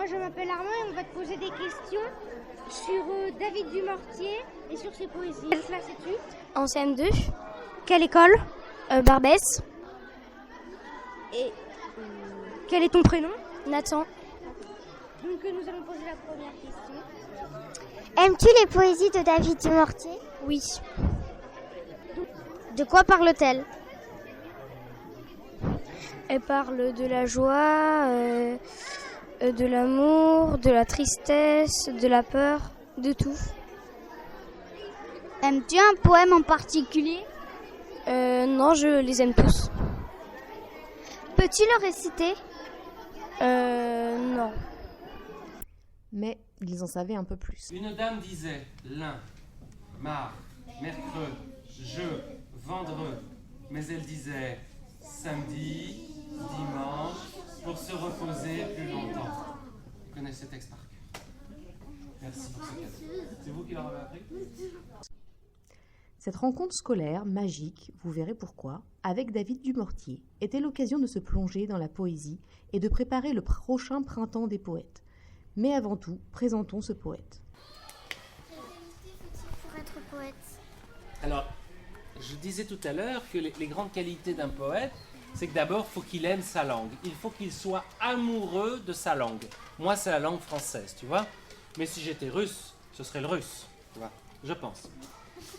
Moi, je m'appelle Armand et on va te poser des questions sur David Dumortier et sur ses poésies. Quelle classe es-tu? En CM2, Quelle école? Barbès, Et quel est ton prénom? Nathan. Donc, nous allons poser la première question. Aimes-tu les poésies de David Dumortier? Oui. De quoi parle-t-elle? Elle parle de la joie, de l'amour, de la tristesse, de la peur, de tout. Aimes-tu un poème en particulier? Non, je les aime tous. Peux-tu le réciter? Non. Mais ils en savaient un peu plus. Une dame disait lin, marre, mercredi, jeu, vendredi. Mais elle disait samedi, dimanche, pour se reposer plus longtemps. Vous connaissez ce texte par cœur. Merci pour ce cadeau. C'est vous qui leur avez appris? Cette rencontre scolaire, magique, vous verrez pourquoi, avec David Dumortier, était l'occasion de se plonger dans la poésie et de préparer le prochain printemps des poètes. Mais avant tout, présentons ce poète. Pour être poète. Alors, je disais tout à l'heure que les grandes qualités d'un poète, c'est que d'abord, il faut qu'il aime sa langue. Il faut qu'il soit amoureux de sa langue. Moi, c'est la langue française, tu vois. Mais si j'étais russe, ce serait le russe, tu vois, je pense.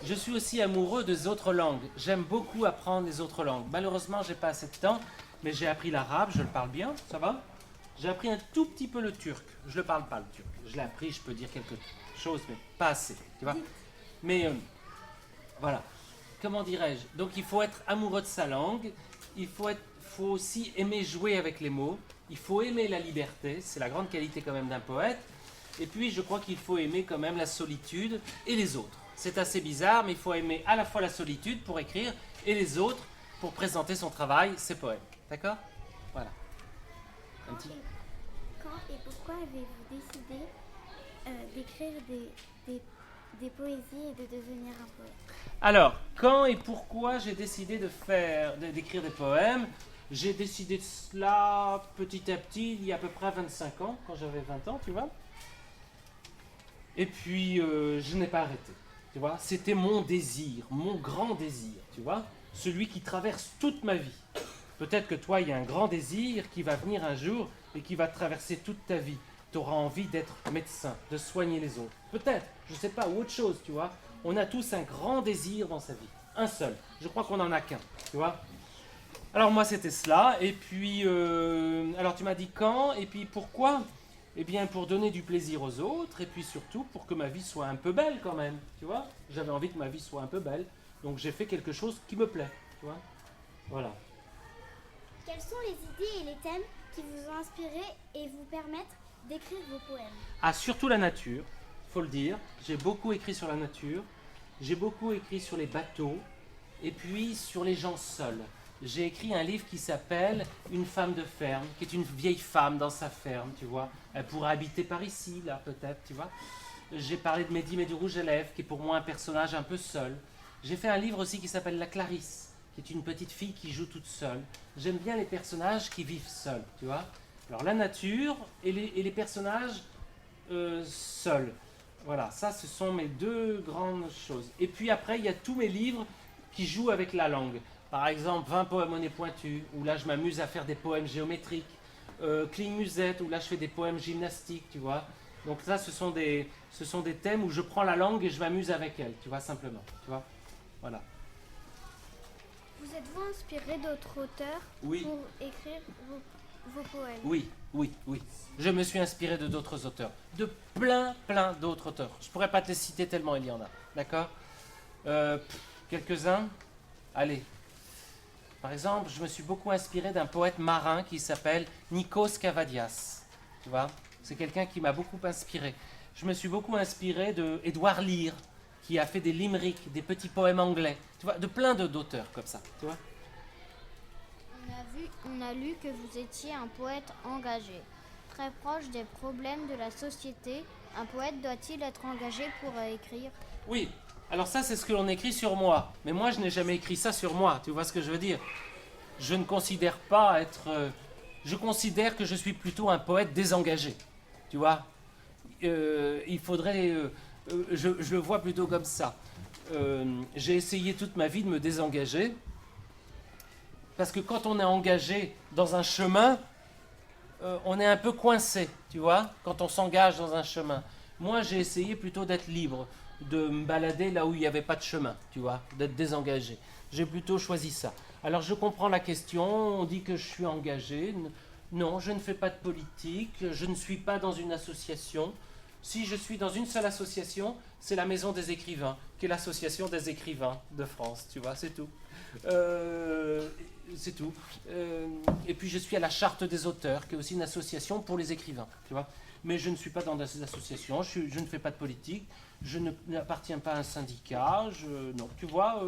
Je suis aussi amoureux des autres langues. J'aime beaucoup apprendre les autres langues. Malheureusement, j'ai pas assez de temps, mais j'ai appris l'arabe, je le parle bien, ça va? J'ai appris un tout petit peu le turc. Je le parle pas, le turc. Je l'ai appris, je peux dire quelque chose, mais pas assez, tu vois? Mais voilà. Comment dirais-je? Donc il faut être amoureux de sa langue. Il faut aussi aimer jouer avec les mots. Il faut aimer la liberté. C'est la grande qualité quand même d'un poète. Et puis je crois qu'il faut aimer quand même la solitude et les autres. C'est assez bizarre, mais il faut aimer à la fois la solitude pour écrire et les autres pour présenter son travail, ses poèmes. D'accord? Voilà. Un petit... Quand et pourquoi avez-vous décidé d'écrire des poésies et de devenir un poète? Alors, quand et pourquoi j'ai décidé d'écrire des poèmes? J'ai décidé de cela petit à petit, il y a à peu près 25 ans, quand j'avais 20 ans, tu vois. Et puis, je n'ai pas arrêté, tu vois. C'était mon désir, mon grand désir, tu vois. Celui qui traverse toute ma vie. Peut-être que toi, il y a un grand désir qui va venir un jour et qui va traverser toute ta vie. Tu auras envie d'être médecin, de soigner les autres. Peut-être, je ne sais pas, ou autre chose, tu vois. On a tous un grand désir dans sa vie. Un seul. Je crois qu'on n'en a qu'un, tu vois. Alors moi, c'était cela. Et puis, alors tu m'as dit quand et puis pourquoi? Eh bien, pour donner du plaisir aux autres et puis surtout pour que ma vie soit un peu belle quand même, tu vois. J'avais envie que ma vie soit un peu belle. Donc j'ai fait quelque chose qui me plaît, tu vois. Voilà. Quelles sont les idées et les thèmes qui vous ont inspiré et vous permettent d'écrire vos poèmes? Ah, surtout la nature, faut le dire. J'ai beaucoup écrit sur la nature. J'ai beaucoup écrit sur les bateaux. Et puis sur les gens seuls. J'ai écrit un livre qui s'appelle Une femme de ferme, qui est une vieille femme dans sa ferme, tu vois. Elle pourrait habiter par ici, là, peut-être, tu vois. J'ai parlé de Mehdi du Rouge à Lèvres, qui est pour moi un personnage un peu seul. J'ai fait un livre aussi qui s'appelle La Clarisse, qui est une petite fille qui joue toute seule. J'aime bien les personnages qui vivent seuls, tu vois. Alors la nature et les personnages seuls. Voilà, ça ce sont mes deux grandes choses. Et puis après, il y a tous mes livres qui jouent avec la langue. Par exemple, 20 poèmes au nez pointu, où là je m'amuse à faire des poèmes géométriques. Cling Musette, où là je fais des poèmes gymnastiques, tu vois. Donc ça, ce sont des thèmes où je prends la langue et je m'amuse avec elle, tu vois, simplement. Tu vois, voilà. Vous êtes-vous inspiré d'autres auteurs Oui. pour écrire vos poèmes? Oui, oui, oui. Je me suis inspiré de d'autres auteurs. De plein d'autres auteurs. Je pourrais pas te les citer tellement il y en a. D'accord? Quelques-uns? Allez. Par exemple, je me suis beaucoup inspiré d'un poète marin qui s'appelle Nikos Kavadias. Tu vois? C'est quelqu'un qui m'a beaucoup inspiré. Je me suis beaucoup inspiré de Édouard Lear, qui a fait des limericks, des petits poèmes anglais. Tu vois? De plein d'auteurs comme ça. Tu vois? On a lu que vous étiez un poète engagé, très proche des problèmes de la société. Un poète doit-il être engagé pour écrire? Oui, alors ça c'est ce que l'on écrit sur moi. Mais moi je n'ai jamais écrit ça sur moi, tu vois ce que je veux dire? Je ne considère pas être... je considère que je suis plutôt un poète désengagé. tu vois. Il faudrait... je le vois plutôt comme ça. J'ai essayé toute ma vie de me désengager, parce que quand on est engagé dans un chemin, on est un peu coincé, tu vois, quand on s'engage dans un chemin. Moi, j'ai essayé plutôt d'être libre, de me balader là où il n'y avait pas de chemin, tu vois, d'être désengagé. J'ai plutôt choisi ça. Alors, je comprends la question, on dit que je suis engagé. Non, je ne fais pas de politique, je ne suis pas dans une association. Si je suis dans une seule association, c'est la Maison des écrivains, qui est l'association des écrivains de France, tu vois, c'est tout. C'est tout. Et puis je suis à la Charte des auteurs, qui est aussi une association pour les écrivains, tu vois. Mais je ne suis pas dans ces associations, je ne fais pas de politique, je n'appartiens pas à un syndicat, non, tu vois,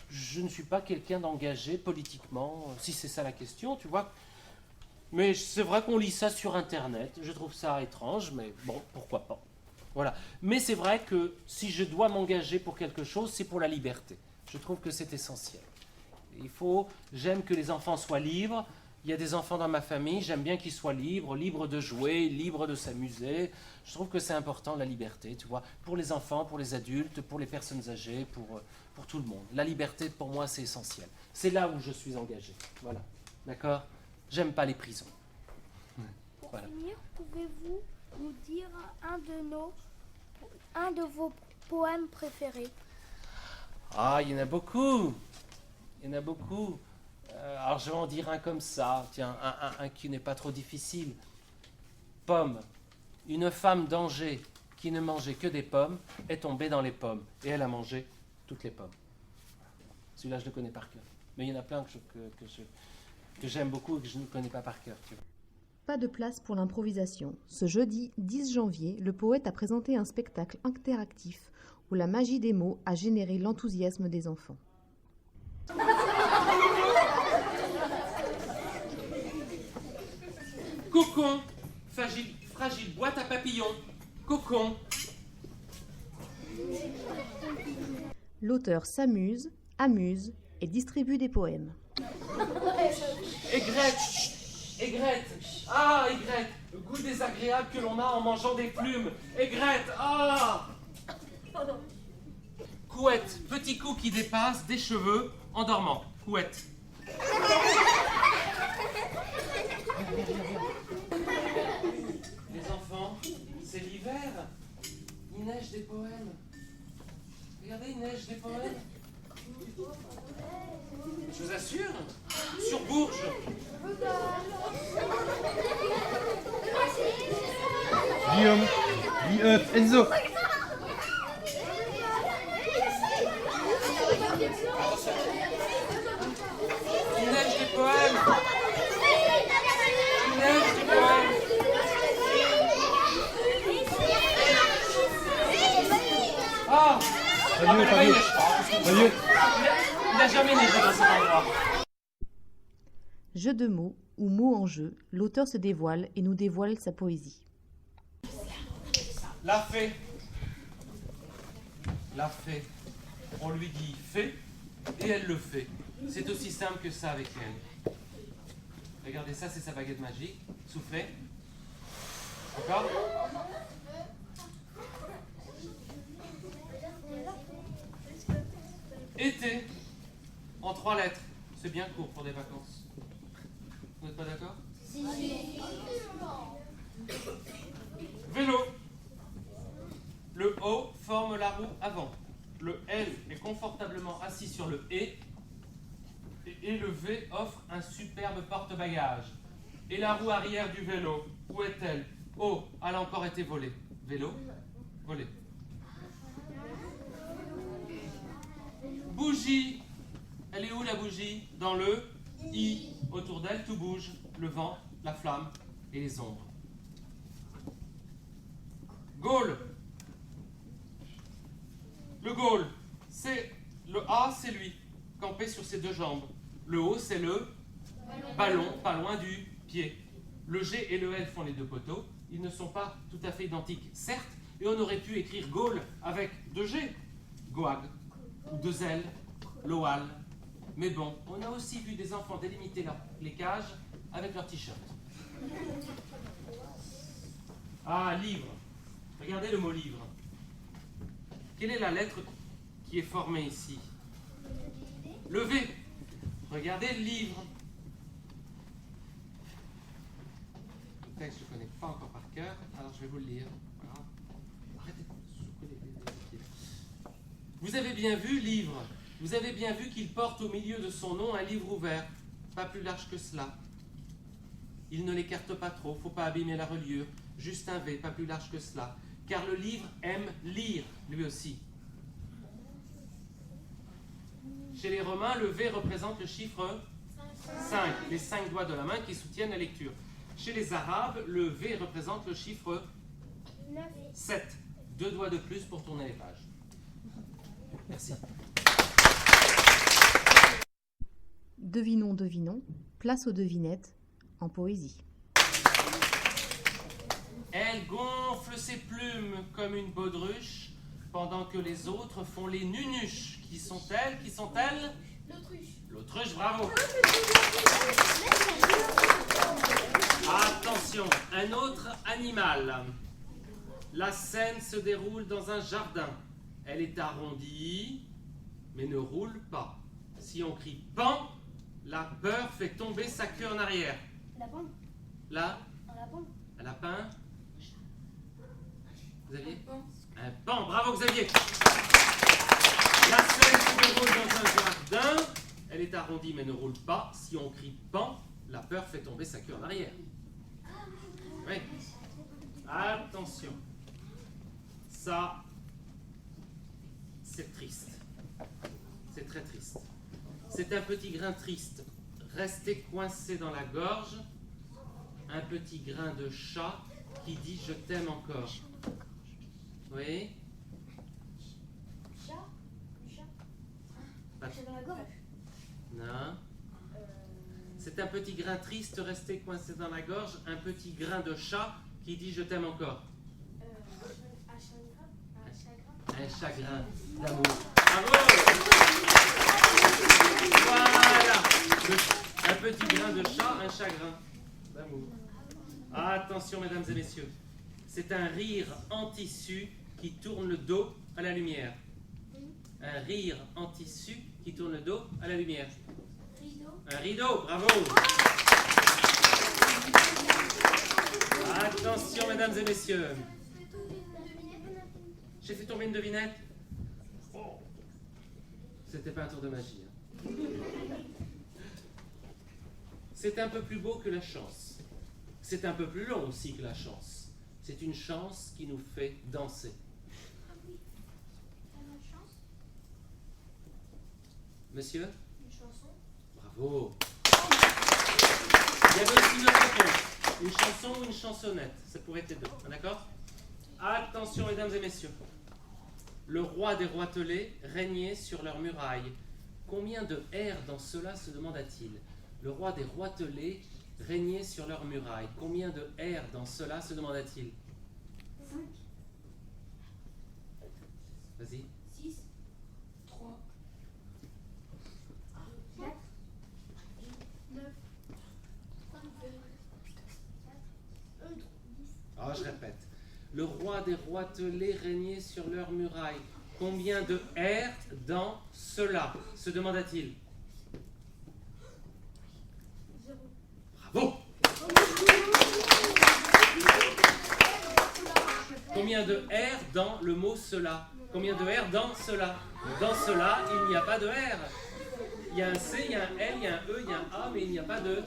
je ne suis pas quelqu'un d'engagé politiquement, si c'est ça la question, tu vois. Mais c'est vrai qu'on lit ça sur Internet, je trouve ça étrange, mais bon, pourquoi pas. Voilà. Mais c'est vrai que si je dois m'engager pour quelque chose, c'est pour la liberté. Je trouve que c'est essentiel. J'aime que les enfants soient libres. Il y a des enfants dans ma famille, j'aime bien qu'ils soient libres de jouer, libres de s'amuser. Je trouve que c'est important, la liberté, tu vois, pour les enfants, pour les adultes, pour les personnes âgées, pour tout le monde. La liberté, pour moi, c'est essentiel. C'est là où je suis engagé. Voilà. D'accord ? J'aime pas les prisons. Pour Voilà. finir, pouvez-vous nous dire un de vos poèmes préférés? Ah, il y en a beaucoup. Il y en a beaucoup. Alors, je vais en dire un comme ça. Tiens, un qui n'est pas trop difficile. Pomme. Une femme d'Angers qui ne mangeait que des pommes est tombée dans les pommes. Et elle a mangé toutes les pommes. Celui-là, je le connais par cœur. Mais il y en a plein que j'aime beaucoup et que je ne connais pas par cœur. Tu vois. Pas de place pour l'improvisation. Ce jeudi 10 janvier, le poète a présenté un spectacle interactif où la magie des mots a généré l'enthousiasme des enfants. Cocon, fragile boîte à papillons. Cocon. L'auteur s'amuse, amuse et distribue des poèmes. Aigrette. Ah, aigrette. Le goût désagréable que l'on a en mangeant des plumes. Aigrette. Ah. Couette, petit cou qui dépasse des cheveux en dormant. Couette. Les enfants, c'est l'hiver. Il neige des poèmes. Regardez, il neige des poèmes. Je vous assure, sur Bourges. Guillaume, Enzo. Il neige des poèmes. Il neige des poèmes. Ah, il n'a jamais neigé dans cet endroit. Jeu de mots ou mots en jeu, l'auteur se dévoile et nous dévoile sa poésie. La fée. On lui dit fais et elle le fait. C'est aussi simple que ça avec elle. Regardez ça, c'est sa baguette magique. Soufflez. Encore. Été. En 3 lettres. C'est bien court pour des vacances. Vous n'êtes pas d'accord? Vélo. Le O forme la roue avant. Le L est confortablement assis sur le et le V offre un superbe porte-bagages. Et la roue arrière du vélo, où est-elle? Oh, elle a encore été volée. Vélo, volé. Bougie. Elle est où la bougie? Dans le I. Autour d'elle, tout bouge. Le vent, la flamme et les ombres. Gaulle. Le Gaulle, c'est le A, c'est lui, campé sur ses 2 jambes. Le O, c'est le ballon, pas loin du pied. Le G et le L font les 2 poteaux. Ils ne sont pas tout à fait identiques, certes, et on aurait pu écrire Gaulle avec 2 G. Goag, ou 2 L, Loal. Mais bon, on a aussi vu des enfants délimiter les cages avec leur t-shirt. Ah, livre. Regardez le mot livre. Quelle est la lettre qui est formée ici? Le V. Regardez le livre. Le texte, je ne connais pas encore par cœur, alors je vais vous le lire. Voilà. Arrêtez de secouer les pieds. Vous avez bien vu, livre. Vous avez bien vu qu'il porte au milieu de son nom un livre ouvert, pas plus large que cela. Il ne l'écarte pas trop, faut pas abîmer la reliure. Juste un V, pas plus large que cela. Car le livre aime lire, lui aussi. Chez les Romains, le V représente le chiffre 5, les 5 doigts de la main qui soutiennent la lecture. Chez les Arabes, le V représente le chiffre 7, 2 doigts de plus pour tourner les pages. Merci. Devinons, devinons, place aux devinettes en poésie. Elle gonfle ses plumes comme une baudruche, pendant que les autres font les nunuches. Qui sont-elles? Qui sont-elles? L'autruche. L'autruche, bravo. Attention, un autre animal. La scène se déroule dans un jardin. Elle est arrondie, mais ne roule pas. Si on crie « pan », la peur fait tomber sa queue en arrière. Lapin. Là, Un lapin. un lapin. Xavier? Un pan, bravo Xavier. La scène se déroule dans un jardin. Elle est arrondie mais ne roule pas. Si on crie « pan », la peur fait tomber sa queue en arrière. Oui. Attention. Ça, c'est triste. C'est très triste. C'est un petit grain triste, resté coincé dans la gorge. Un petit grain de chat qui dit « je t'aime encore ». Oui. Chat. Le chat. Pas- Chat dans la gorge. Non. C'est un petit grain triste resté coincé dans la gorge. Un petit grain de chat qui dit « je t'aime encore ». Un chagrin d'amour. Bravo! Voilà! Un petit grain de chat, un chagrin d'amour. Attention, mesdames et messieurs. C'est un rire en tissu qui tourne le dos à la lumière. Un rire en tissu qui tourne le dos à la lumière. Un rideau, bravo! Attention, mesdames et messieurs. J'ai fait tomber une devinette. Oh. C'était pas un tour de magie. Hein. C'est un peu plus beau que la chance. C'est un peu plus long aussi que la chance. C'est une chance qui nous fait danser. Monsieur? Une chanson. Bravo. Il y avait aussi une autre réponse. Une chanson ou une chansonnette. Ça pourrait être les deux. D'accord? Attention, mesdames et messieurs. Le roi des roitelets régnait sur leurs murailles. Combien de R dans cela se demanda-t-il? Le roi des roitelets régnait sur leurs murailles. Combien de R dans cela se demanda-t-il? 5. Vas-y. 6. 3. 4. 9. 10. Ah, je répète. Le roi des roitelets régnait sur leurs murailles. Combien de R dans cela se demanda-t-il? 0. Bravo! Combien de R dans le mot cela? Combien de R dans cela? Dans cela, il n'y a pas de R. Il y a un C, il y a un L, il y a un E, il y a un A, mais il n'y a pas de...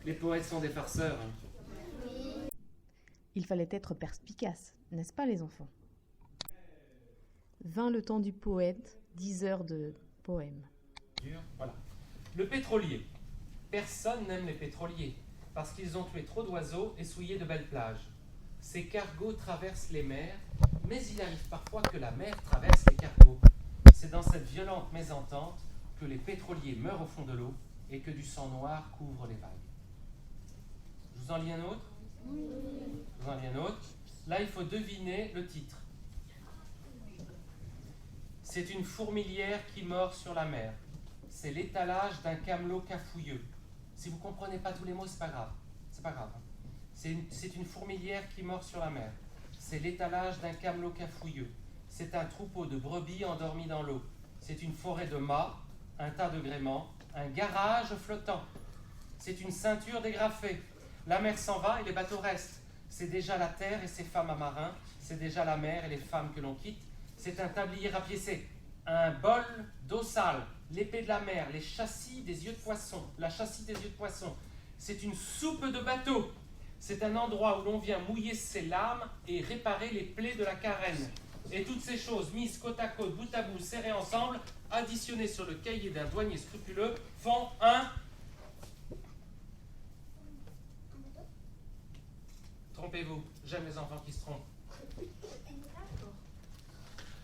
Les poètes sont des farceurs. Il fallait être perspicace, n'est-ce pas les enfants? Vint le temps du poète, 10 heures de poème. Voilà. Le pétrolier. Personne n'aime les pétroliers, parce qu'ils ont tué trop d'oiseaux et souillé de belles plages. Ces cargos traversent les mers, mais il arrive parfois que la mer traverse les cargos. C'est dans cette violente mésentente que les pétroliers meurent au fond de l'eau et que du sang noir couvre les vagues. Je vous en lis un autre? Je vous en lis un autre. Là, il faut deviner le titre. C'est une fourmilière qui mord sur la mer. C'est l'étalage d'un camelot cafouilleux. Si vous ne comprenez pas tous les mots, c'est pas grave. C'est pas grave. C'est une fourmilière qui mord sur la mer. C'est l'étalage d'un camelot cafouilleux. C'est un troupeau de brebis endormis dans l'eau. C'est une forêt de mâts, un tas de gréements, un garage flottant. C'est une ceinture dégrafée. La mer s'en va et les bateaux restent. C'est déjà la terre et ses femmes à marins. C'est déjà la mer et les femmes que l'on quitte. C'est un tablier rapiécé, un bol d'eau sale, l'épée de la mer, les châssis des yeux de poisson, la châssis des yeux de poisson. C'est une soupe de bateau. C'est un endroit où l'on vient mouiller ses larmes et réparer les plaies de la carène. Et toutes ces choses mises côte à côte, bout à bout, serrées ensemble, additionnées sur le cahier d'un douanier scrupuleux, font un... Trompez-vous, j'aime les enfants qui se trompent.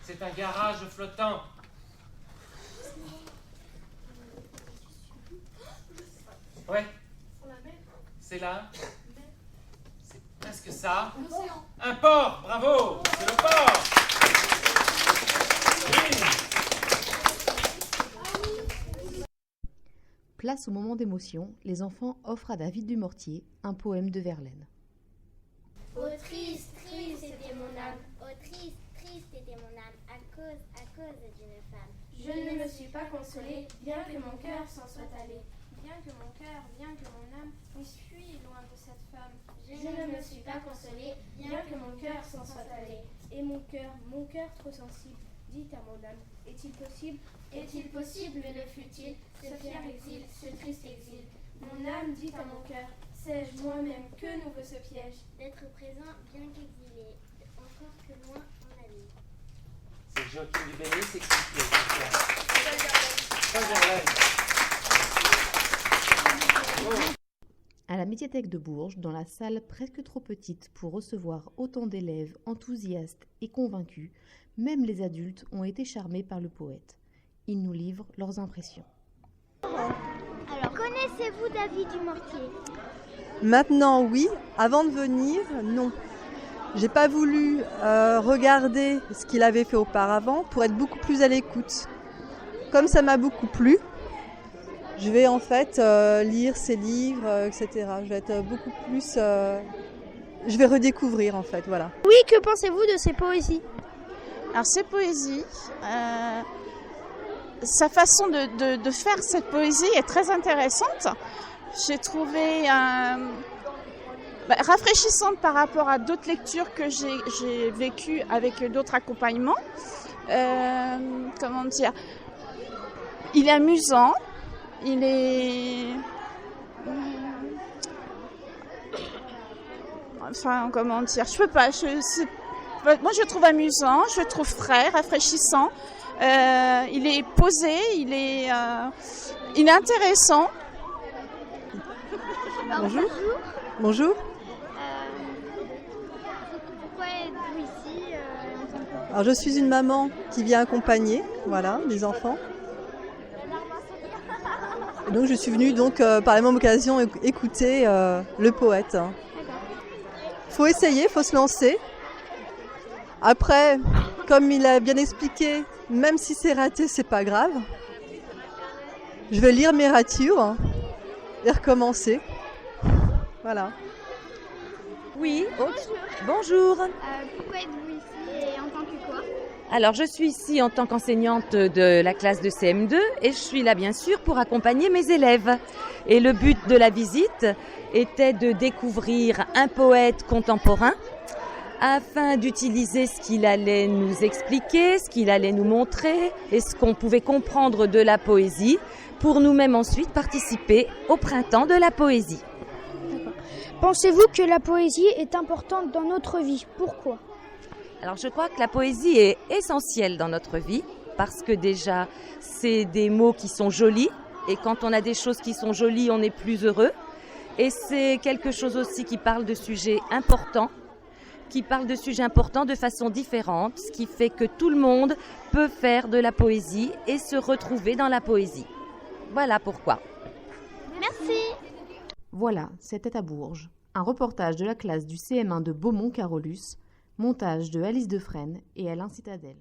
C'est un garage flottant. Ouais. C'est là. C'est presque ça. Un port, bravo. C'est le port. Oui. Place au moment d'émotion, les enfants offrent à David Dumortier un poème de Verlaine. Oh triste, triste était mon âme. Oh triste, triste était mon âme. À cause d'une femme. Je ne me suis pas consolée, bien que mon cœur s'en soit allé. Bien que mon cœur, bien que mon âme puisse fuir loin de cette femme. Je ne me suis pas consolée, bien que mon cœur s'en soit allé. Et mon cœur trop sensible, dit à mon âme, est-il possible, le fut-il, ce fier exil, ce triste exil. Mon âme dit à mon cœur, sais-je moi-même que nous veut ce piège? D'être présent, bien qu'exilé, encore que loin en ami. C'est Joachim du Béni, c'est expliqué. À la médiathèque de Bourges, dans la salle presque trop petite pour recevoir autant d'élèves enthousiastes et convaincus, même les adultes ont été charmés par le poète. Ils nous livrent leurs impressions. Alors, connaissez-vous David Dumortier? Maintenant, oui. Avant de venir, non. J'ai pas voulu regarder ce qu'il avait fait auparavant pour être beaucoup plus à l'écoute. Comme ça m'a beaucoup plu, je vais en fait lire ses livres, etc. Je vais être beaucoup plus... je vais redécouvrir en fait, voilà. Oui, que pensez-vous de ces poésies? Alors ces poésies, sa façon de faire cette poésie est très intéressante. J'ai trouvé rafraîchissante par rapport à d'autres lectures que j'ai vécues avec d'autres accompagnements. Comment dire? Il est amusant, il est... Enfin, comment dire? Je peux pas... Moi, je le trouve amusant, je le trouve frais, rafraîchissant. Il est posé, il est intéressant. Bonjour. Bonjour. Pourquoi êtes-vous ici Alors, je suis une maman qui vient accompagner, voilà, les enfants. Et donc, je suis venue par la même occasion écouter le poète. Faut essayer, faut se lancer. Après, comme il a bien expliqué, même si c'est raté, c'est pas grave. Je vais lire mes ratures et recommencer. Voilà. Oui, bonjour. Pourquoi êtes-vous ici et en tant que quoi? Alors, je suis ici en tant qu'enseignante de la classe de CM2 et je suis là, bien sûr, pour accompagner mes élèves. Et le but de la visite était de découvrir un poète contemporain afin d'utiliser ce qu'il allait nous expliquer, ce qu'il allait nous montrer et ce qu'on pouvait comprendre de la poésie pour nous-mêmes ensuite participer au printemps de la poésie. Pensez-vous que la poésie est importante dans notre vie? Pourquoi? Alors je crois que la poésie est essentielle dans notre vie parce que déjà c'est des mots qui sont jolis et quand on a des choses qui sont jolies on est plus heureux et c'est quelque chose aussi qui parle de sujets importants de façon différente, ce qui fait que tout le monde peut faire de la poésie et se retrouver dans la poésie. Voilà pourquoi. Merci. Voilà, c'était à Bourges. Un reportage de la classe du CM1 de Beaumont-Carolus, montage de Alice Defresne et Alain Citadel.